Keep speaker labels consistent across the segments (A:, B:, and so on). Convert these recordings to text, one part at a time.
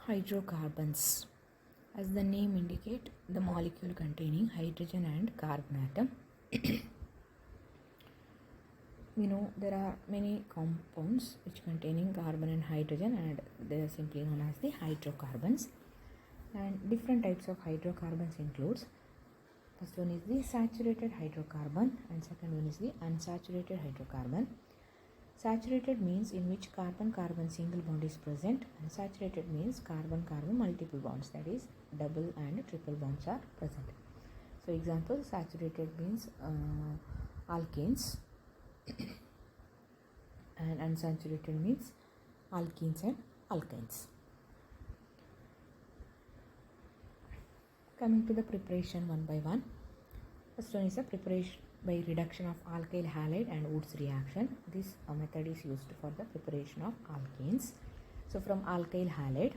A: Hydrocarbons. As the name indicate, the molecule containing hydrogen and carbon atom. We know there are many compounds which containing carbon and hydrogen, and they are simply known as the hydrocarbons. And different types of hydrocarbons includes, first one is the saturated hydrocarbon and second one is the unsaturated hydrocarbon. Saturated means in which carbon-carbon single bond is present. Unsaturated means carbon-carbon multiple bonds, that is double and triple bonds are present. So example, saturated means alkanes and unsaturated means alkenes and alkynes. Coming to the preparation one by one. First one is a preparation by reduction of alkyl halide and Woods reaction. This method is used for the preparation of alkanes. So from alkyl halide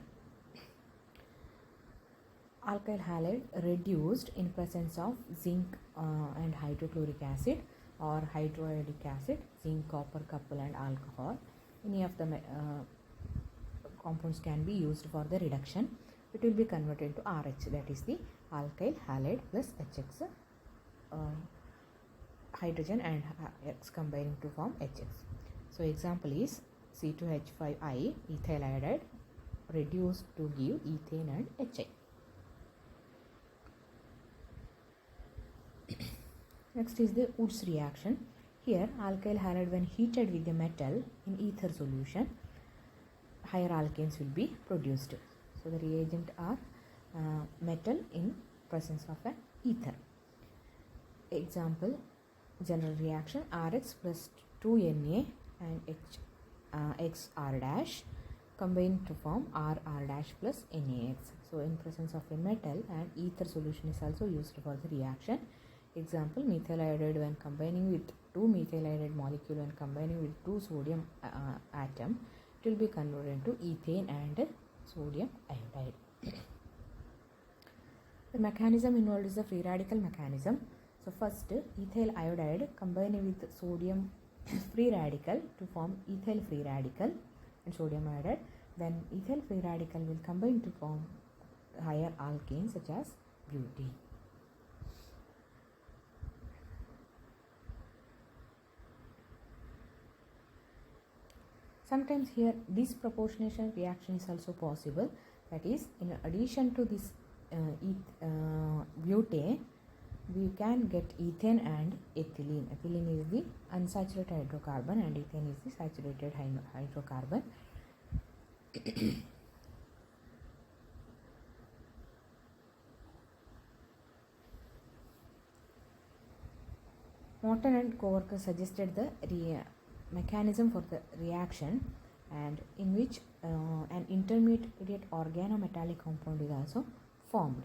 A: reduced in presence of zinc and hydrochloric acid or hydroiodic acid, zinc, copper, couple and alcohol. Any of the compounds can be used for the reduction. It will be converted to RH, that is the alkyl halide plus HX. Hydrogen and X combining to form HX. So example is C2H5I ethyl iodide reduced to give ethane and HI. Next is the Woods reaction. Here alkyl halide when heated with the metal in ether solution, higher alkanes will be produced. So the reagent are metal in presence of an ether. Example, general reaction Rx plus 2Na and XR dash combine to form RR dash plus NaX. So in presence of a metal, and ether solution is also used for the reaction. Example, methyl iodide when combining with 2 methyl iodide molecule and combining with 2 sodium atom, it will be converted into ethane and sodium iodide. The mechanism involved is the free radical mechanism. So first, ethyl iodide combining with sodium free radical to form ethyl free radical and sodium iodide. Then ethyl free radical will combine to form higher alkanes such as butane. Sometimes here disproportionation reaction is also possible. That is, in addition to this butane, we can get ethane and ethylene. Ethylene is the unsaturated hydrocarbon and ethane is the saturated hydrocarbon. Morton and co-workers suggested the mechanism for the reaction, and in which an intermediate organometallic compound is also formed.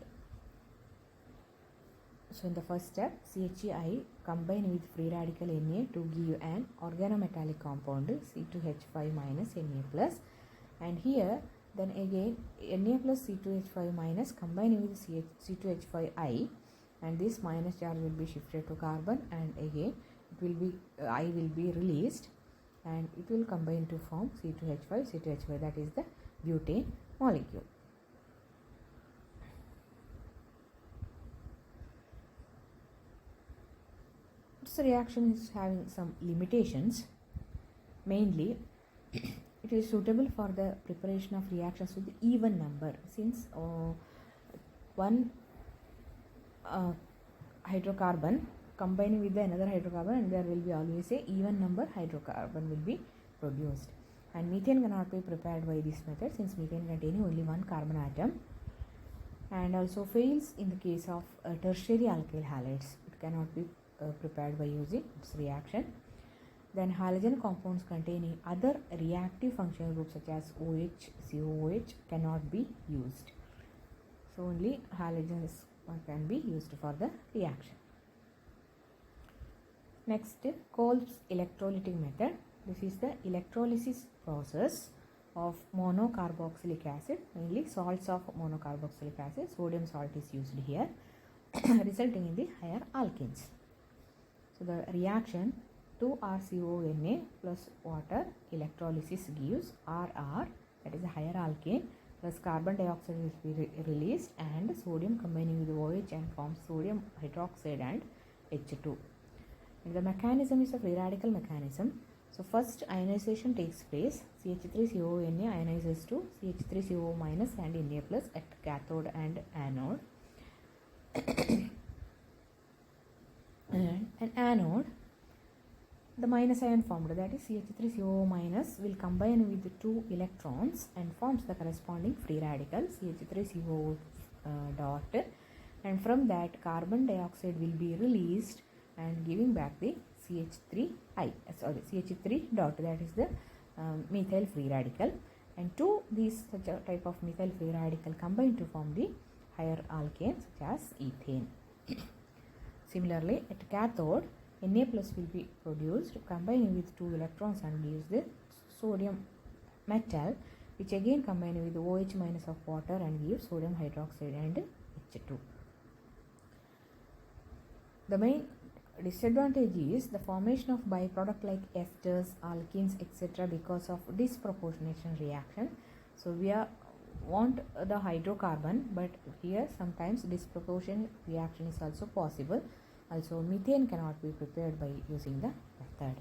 A: So in the first step, CHI combine with free radical Na to give an organometallic compound C2H5 minus Na plus, and here then again Na plus C2H5 minus combining with C2H5I, and this minus charge will be shifted to carbon, and again it will be I will be released and it will combine to form C2H5, that is the butane molecule. This reaction is having some limitations. Mainly, it is suitable for the preparation of reactions with even number, since one hydrocarbon combining with another hydrocarbon, and there will be always a even number hydrocarbon will be produced. And methane cannot be prepared by this method, since methane containing only one carbon atom, and also fails in the case of tertiary alkyl halides. It cannot be prepared by using this reaction. Then halogen compounds containing other reactive functional groups such as OH, COOH cannot be used. So only halogens can be used for the reaction. Next, Kolb's electrolytic method. This is the electrolysis process of monocarboxylic acid, mainly salts of monocarboxylic acid. Sodium salt is used here, resulting in the higher alkanes. So the reaction 2RCONA plus water electrolysis gives RR, that is a higher alkane, Thus carbon dioxide will be released and sodium combining with OH and forms sodium hydroxide and H2. And the mechanism is a free radical mechanism. So first ionization takes place. CH3CONa ionizes to CH3CO minus and Na plus at cathode and anode. And an anode, the minus ion formed, that is CH3CO minus, will combine with the 2 electrons and forms the corresponding free radical CH3CO dot, and from that carbon dioxide will be released and giving back the CH3 dot, that is the methyl free radical, and these such a type of methyl free radical combine to form the higher alkane such as ethane. Similarly, at cathode, Na plus will be produced combining with 2 electrons and gives the sodium metal, which again combine with OH minus of water and gives sodium hydroxide and H2. The main disadvantage is the formation of byproduct like esters, alkenes, etc. because of disproportionation reaction. So we want the hydrocarbon, but here sometimes disproportionate reaction is also possible. Also methane cannot be prepared by using the method.